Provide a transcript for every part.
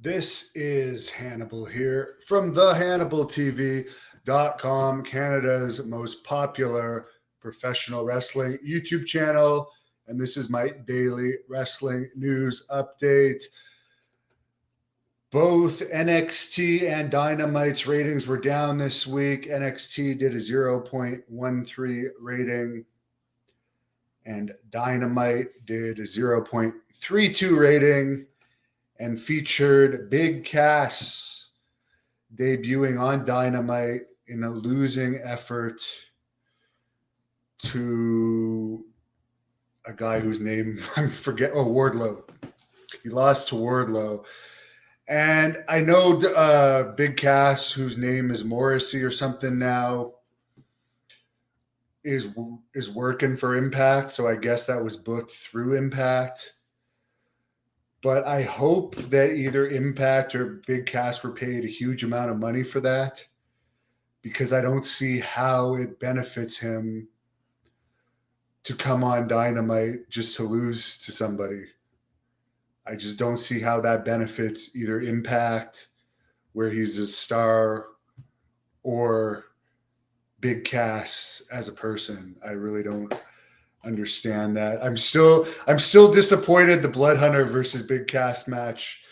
This is Hannibal here from thehannibaltv.com, Canada's most popular professional wrestling YouTube channel. And this is my daily wrestling news update. Both NXT and Dynamite's ratings were down this week. NXT did a 0.13 rating, and Dynamite did a 0.32 rating, and featured Big Cass debuting on Dynamite in a losing effort to a guy whose name I forget. Oh, Wardlow. He lost to Wardlow. And I know Big Cass, whose name is Morrissey or something now, is working for Impact. So I guess that was booked through Impact. But I hope that either Impact or Big Cass were paid a huge amount of money for that, because I don't see how it benefits him to come on Dynamite just to lose to somebody. I just don't see how that benefits either Impact, where he's a star, or Big Cass as a person. I really don't understand that. I'm still disappointed the Blood Hunter versus Big Cass match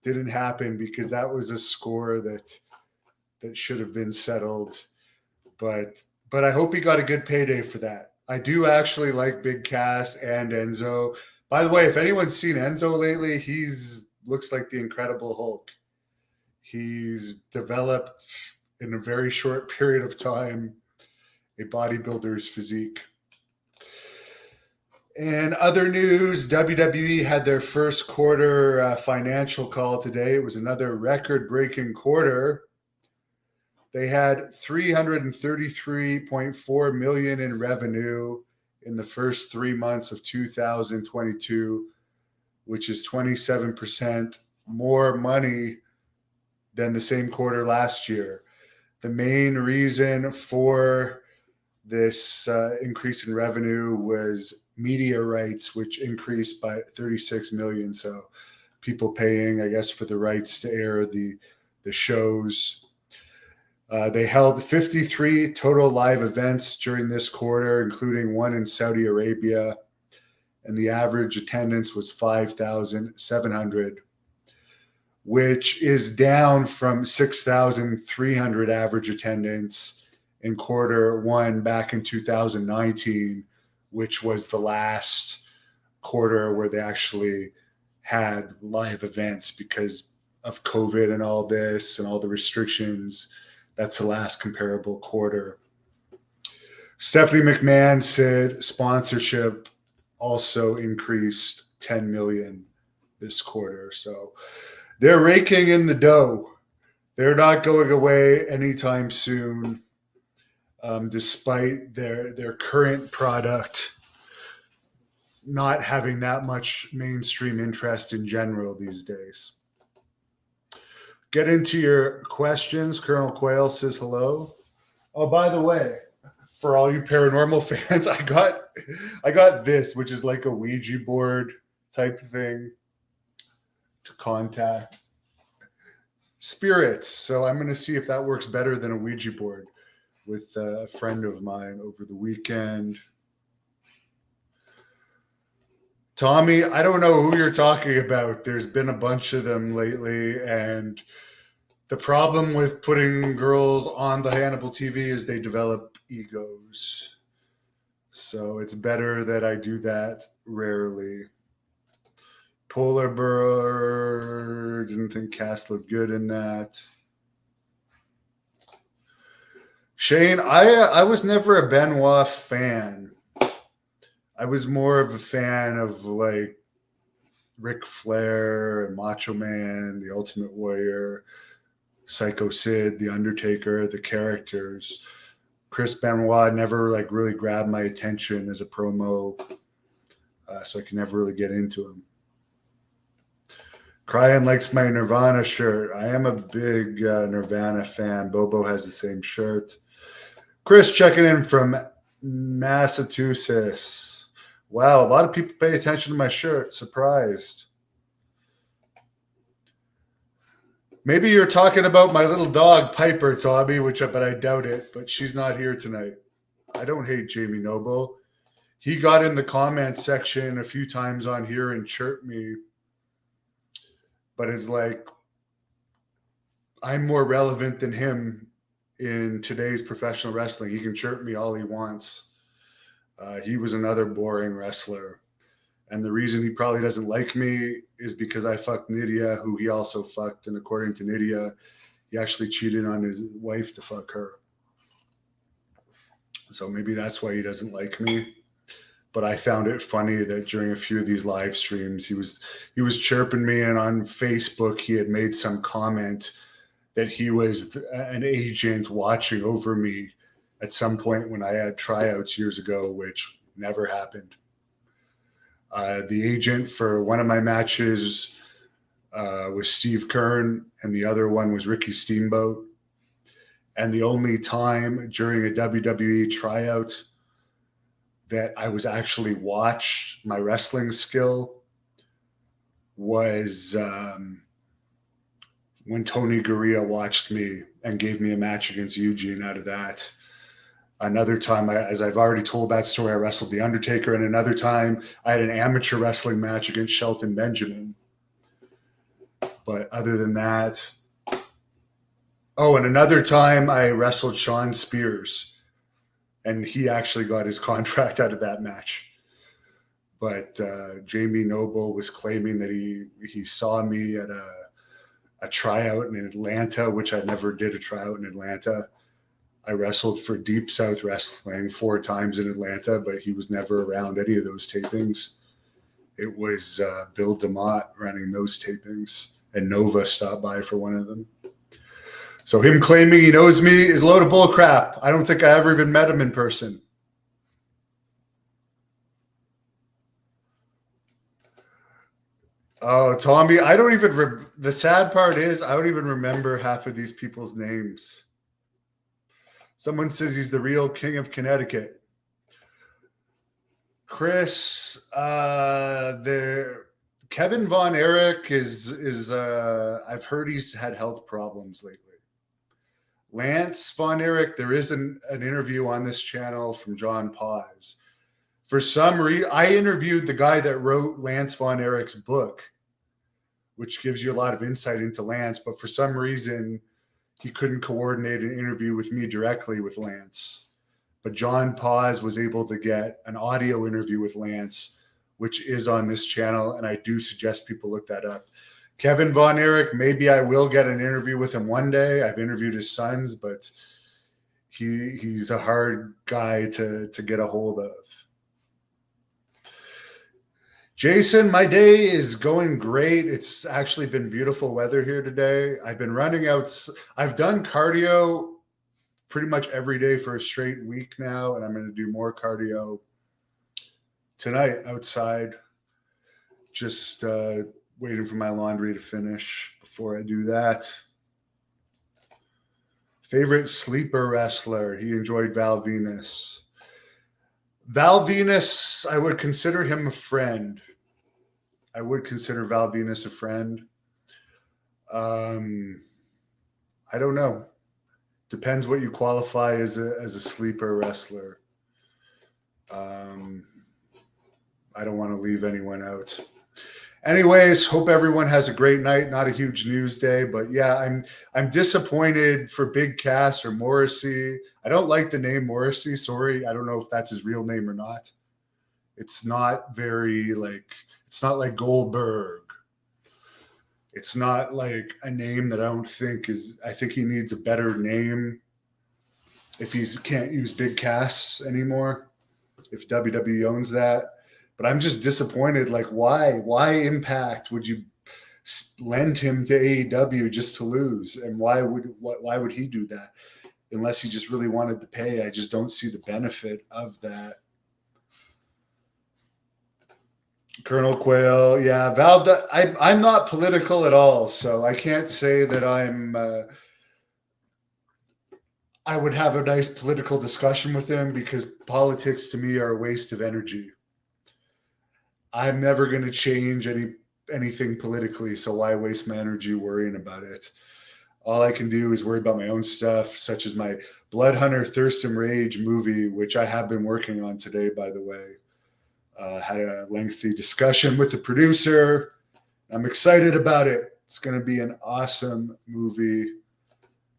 didn't happen, because that was a score that should have been settled. But I hope he got a good payday for that. I do actually like Big Cass and Enzo. By the way, if anyone's seen Enzo lately, he's looks like the Incredible Hulk. He's developed in a very short period of time a bodybuilder's physique. In other news, WWE had their first quarter financial call today. It was another record-breaking quarter. They had $333.4 million in revenue in the first 3 months of 2022, which is 27% more money than the same quarter last year. The main reason for this increase in revenue was media rights, which increased by 36 million. So people paying, I guess, for the rights to air the shows. They held 53 total live events during this quarter, including one in Saudi Arabia, and the average attendance was 5,700, which is down from 6,300 average attendance in quarter one back in 2019, which was the last quarter where they actually had live events because of COVID and all this and all the restrictions. That's the last comparable quarter. Stephanie McMahon said sponsorship also increased 10 million this quarter. So they're raking in the dough. They're not going away anytime soon, despite their current product not having that much mainstream interest in general these days. Get into your questions. Colonel Quayle says hello. Oh, by the way, for all you paranormal fans, I got this, which is like a Ouija board type thing to contact spirits. So I'm going to see if that works better than a Ouija board with a friend of mine over the weekend. Tommy, I don't know who you're talking about. There's been a bunch of them lately, and the problem with putting girls on the Hannibal TV is they develop egos. So it's better that I do that rarely. Polar Bear, didn't think Cass looked good in that. Shane, I was never a Benoit fan. I was more of a fan of like Ric Flair and Macho Man, The Ultimate Warrior, Psycho Sid, The Undertaker, the characters. Chris Benoit never like really grabbed my attention as a promo, so I could never really get into him. Cryan likes my Nirvana shirt. I am a big Nirvana fan. Bobo has the same shirt. Chris checking in from Massachusetts. Wow, a lot of people pay attention to my shirt. Surprised. Maybe you're talking about my little dog, Piper, Tommy, but I doubt it. But she's not here tonight. I don't hate Jamie Noble. He got in the comment section a few times on here and chirped me. But it's like, I'm more relevant than him in today's professional wrestling. He can chirp me all he wants. He was another boring wrestler. And the reason he probably doesn't like me is because I fucked Nydia, who he also fucked. And according to Nydia, he actually cheated on his wife to fuck her. So maybe that's why he doesn't like me. But I found it funny that during a few of these live streams, he was chirping me, and on Facebook he had made some comment that he was an agent watching over me at some point when I had tryouts years ago, which never happened. The agent for one of my matches was Steve Kern, and the other one was Ricky Steamboat. And the only time during a WWE tryout that I was actually watched my wrestling skill was when Tony Gurria watched me and gave me a match against Eugene out of that. Another time, as I've already told that story, I wrestled The Undertaker. And another time, I had an amateur wrestling match against Shelton Benjamin. But other than that... Oh, and another time, I wrestled Sean Spears. And he actually got his contract out of that match. But Jamie Noble was claiming that he saw me at a tryout in Atlanta, which I never did a tryout in Atlanta. I wrestled for Deep South Wrestling 4 times in Atlanta, but he was never around any of those tapings. It was Bill DeMott running those tapings, and Nova stopped by for one of them. So him claiming he knows me is a load of bull crap. I don't think I ever even met him in person. Oh, Tommy, the sad part is I don't even remember half of these people's names. Someone says he's the real king of Connecticut. Chris, Kevin Von Erich is I've heard he's had health problems lately. Lance Von Erich, there is an interview on this channel from John Paz. For some reason, I interviewed the guy that wrote Lance Von Erich's book, which gives you a lot of insight into Lance, but for some reason, he couldn't coordinate an interview with me directly with Lance. But John Paz was able to get an audio interview with Lance, which is on this channel, and I do suggest people look that up. Kevin Von Erich, maybe I will get an interview with him one day. I've interviewed his sons, but he's a hard guy to get a hold of. Jason, my day is going great. It's actually been beautiful weather here today. I've been running out. I've done cardio pretty much every day for a straight week now, and I'm going to do more cardio tonight outside. Just waiting for my laundry to finish before I do that. Favorite sleeper wrestler? He enjoyed Val Venus. Val Venus, I would consider him a friend. I would consider Val Venus a friend. I don't know. Depends what you qualify as a sleeper wrestler. I don't want to leave anyone out. Anyways, hope everyone has a great night. Not a huge news day, but yeah, I'm disappointed for Big Cass or Morrissey. I don't like the name Morrissey. Sorry, I don't know if that's his real name or not. It's not very it's not like Goldberg. It's not like a name that I don't think is. I think he needs a better name if he can't use Big Cass anymore. If WWE owns that. But I'm just disappointed. Like, why? Why Impact would you lend him to AEW just to lose? And why would he do that? Unless he just really wanted to pay. I just don't see the benefit of that. Colonel Quayle, yeah, Val. I'm not political at all, so I can't say that I would have a nice political discussion with him because politics to me are a waste of energy. I'm never going to change anything politically, so why waste my energy worrying about it? All I can do is worry about my own stuff, such as my Blood Hunter Thirst and Rage movie, which I have been working on today, by the way. Had a lengthy discussion with the producer. I'm excited about it. It's going to be an awesome movie,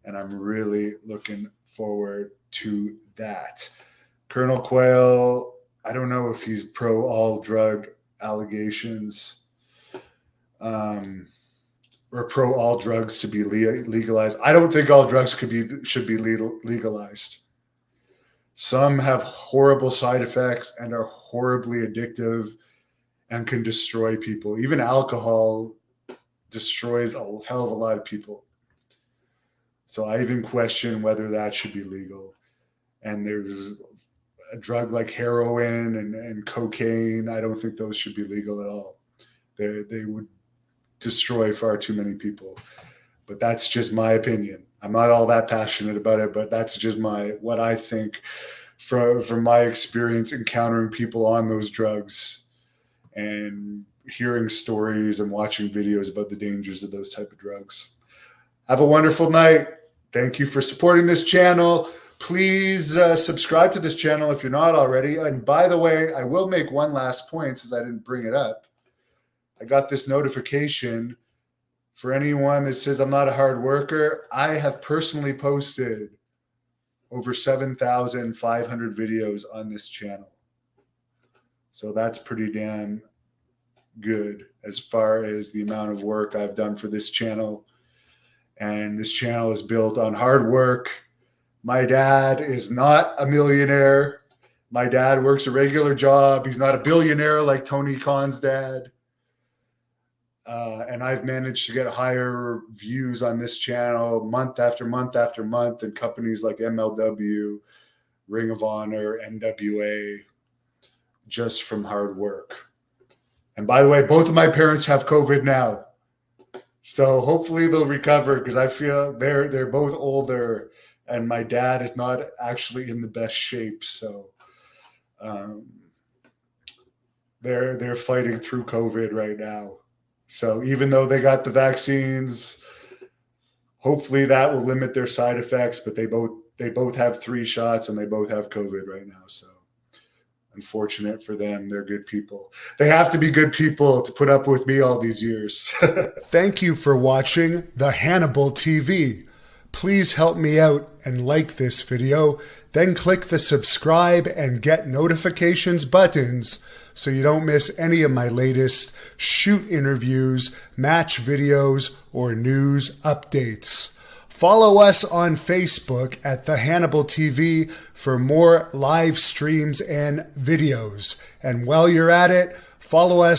and I'm really looking forward to that. Colonel Quayle, I don't know if he's pro all drug allegations or pro all drugs to be legalized. I don't think all drugs should be legalized. Some have horrible side effects and are horribly addictive and can destroy people. Even alcohol destroys a hell of a lot of people. So I even question whether that should be legal. And there's a drug like heroin and cocaine. I don't think those should be legal at all. They would destroy far too many people. But that's just my opinion. I'm not all that passionate about it, but that's just what I think from my experience encountering people on those drugs and hearing stories and watching videos about the dangers of those type of drugs. Have a wonderful night. Thank you for supporting this channel. Please subscribe to this channel if you're not already. And by the way, I will make one last point since I didn't bring it up. I got this notification for anyone that says I'm not a hard worker. I have personally posted over 7,500 videos on this channel. So that's pretty damn good as far as the amount of work I've done for this channel. And this channel is built on hard work. My dad is not a millionaire. My dad works a regular job. He's not a billionaire like Tony Khan's dad. And I've managed to get higher views on this channel month after month after month than companies like MLW, Ring of Honor, NWA, just from hard work. And by the way, both of my parents have COVID now. So hopefully they'll recover because I feel they're both older and my dad is not actually in the best shape. So they're fighting through COVID right now. So even though they got the vaccines, hopefully that will limit their side effects. But they both have 3 shots and they both have COVID right now. So unfortunate for them. They're good people. They have to be good people to put up with me all these years. Thank you for watching The Hannibal TV. Please help me out and like this video. Then click the subscribe and get notifications buttons so you don't miss any of my latest shoot interviews, match videos, or news updates. Follow us on Facebook at The Hannibal TV for more live streams and videos. And while you're at it, follow us